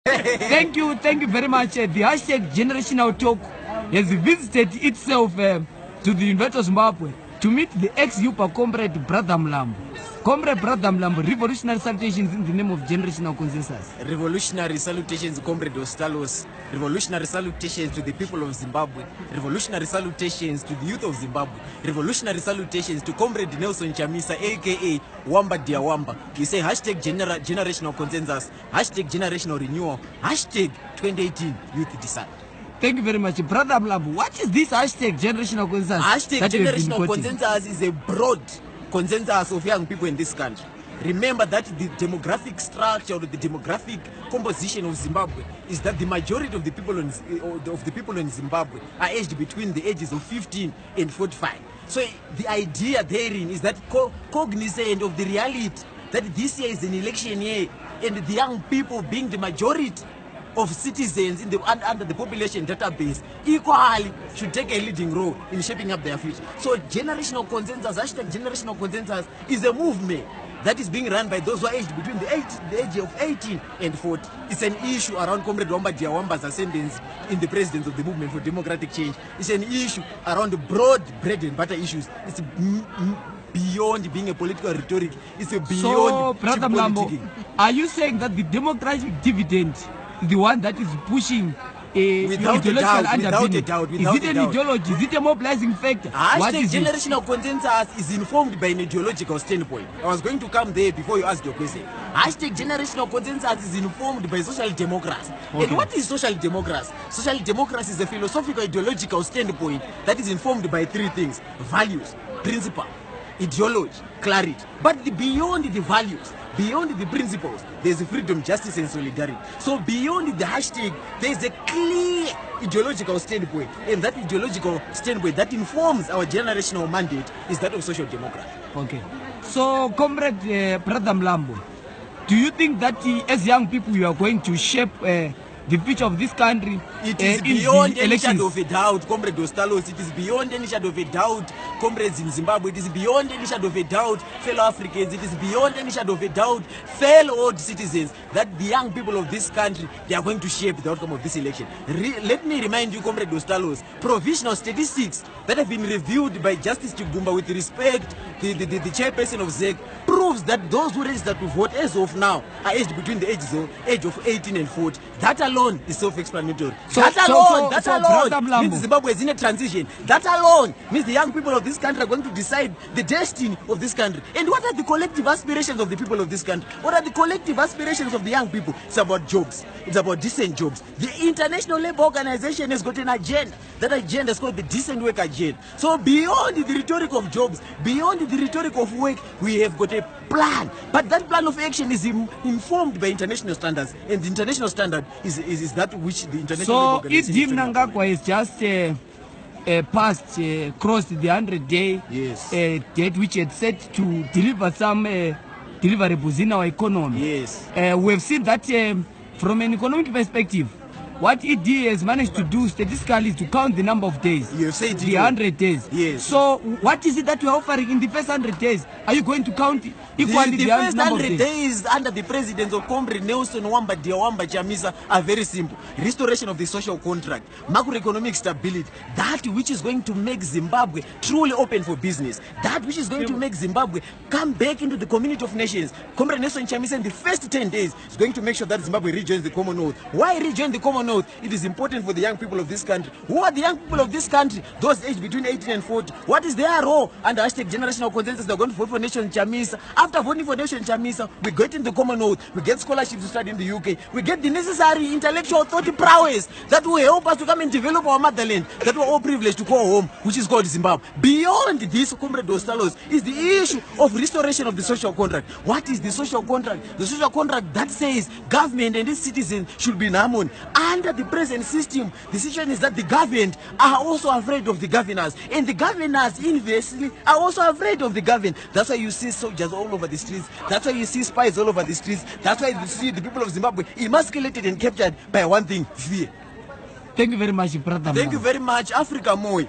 Thank you very much. The hashtag Generational Talk has visited itself to the University of Zimbabwe to meet the ex-UPA comrade Brother Mlambo. Comrade Brother Mlambo, revolutionary salutations in the name of Generational Consensus. Revolutionary salutations, Comrade Ostalos. Revolutionary salutations to the people of Zimbabwe. Revolutionary salutations to the youth of Zimbabwe. Revolutionary salutations to Comrade Nelson Chamisa, aka Wamba Dia Wamba. We say hashtag generational consensus, hashtag generational renewal, hashtag 2018 youth decide. Thank you very much. Brother Mlambo, what is this hashtag generational consensus? Hashtag generational consensus is a broad consensus of young people in this country. Remember that the demographic structure or the demographic composition of Zimbabwe is that the majority of the people in Zimbabwe are aged between the ages of 15 and 45. So the idea therein is that cognizant of the reality that this year is an election year and the young people being the majority of citizens in under the population database equally should take a leading role in shaping up their future. So generational consensus, hashtag generational consensus, is a movement that is being run by those who are aged between the age of 18 and 40. It's an issue around Comrade Wamba Dia Wamba's ascendance in the presidents of the movement for democratic change. It's an issue around the broad bread and butter issues. It's beyond being a political rhetoric. It's a beyond. So, Brother Mlambo, are you saying that the democratic dividend, the one that is pushing without a doubt, is it an ideology? Is it a mobilizing factor? What is generational consensus is informed by an ideological standpoint. I was going to come there before you asked your question. Hashtag generational consensus is informed by social democracy. Okay. And what is social democracy? Social democracy is a philosophical ideological standpoint that is informed by three things: values, principle, ideology, clarity. But beyond the values, beyond the principles, there's freedom, justice, and solidarity. So beyond the hashtag, there's a clear ideological standpoint. And that ideological standpoint that informs our generational mandate is that of social democracy. Okay. So, Comrade Brother Mlambo, do you think that as young people you are going to shape the future of this country? It is beyond any shadow of a doubt, Comrade Ostalos. It is beyond any shadow of a doubt, comrades in Zimbabwe. It is beyond any shadow of a doubt, fellow Africans. It is beyond any shadow of a doubt, fellow old citizens, that the young people of this country, they are going to shape the outcome of this election. Let me remind you, Comrade Ostalos, provisional statistics that have been reviewed by Justice Chigumba with respect to the chairperson of ZEC proves that those who registered to vote as of now are aged between the age of 18 and 40. That alone is self-explanatory. That alone means Zimbabwe is in a transition. That alone means the young people of this country are going to decide the destiny of this country. And what are the collective aspirations of the people of this country? What are the collective aspirations of the young people? It's about jobs. It's about decent jobs. The International Labour Organization has got an agenda. That agenda is called the Decent Work Agenda. So beyond the rhetoric of jobs, beyond the rhetoric of work, we have got a plan. But that plan of action is informed by international standards. And the international standard is that which the international Labour Organization. So if Dim Nangagwa is just crossed the 100-day date which had set to deliver some deliverables in our economy. Yes. We have seen that from an economic perspective, what ED has managed to do statistically is to count the number of days. You said the 100 days. Yes. So what is it that you are offering in the first 100 days? Are you going to count equally the first 100 days under the presidency of Comrade Nelson Wamba Dia Wamba Chamisa are very simple. Restoration of the social contract, macroeconomic stability, that which is going to make Zimbabwe truly open for business, that which is going to make Zimbabwe come back into the community of nations. Comrade Nelson Chamisa in the first 10 days is going to make sure that Zimbabwe rejoins the Commonwealth. Why rejoin the Commonwealth? It is important for the young people of this country. Who are the young people of this country? Those aged between 18 and 40. What is their role? Under hashtag generational consensus, they're going to vote for Nelson Chamisa. After voting for Nelson Chamisa, we get in the Commonwealth, we get scholarships to study in the UK, we get the necessary intellectual thought prowess that will help us to come and develop our motherland that we're all privileged to call home, which is called Zimbabwe. Beyond this, Comrade Ostalos, is the issue of restoration of the social contract. What is the social contract? The social contract that says government and its citizens should be in harmony. Under the present system, the situation is that the governed are also afraid of the governors, and the governors inversely are also afraid of the governed. That's why you see soldiers all over the streets. That's why you see spies all over the streets. That's why you see the people of Zimbabwe emasculated and captured by one thing: fear. Thank you very much, brother. Thank you very much, Africa Moy.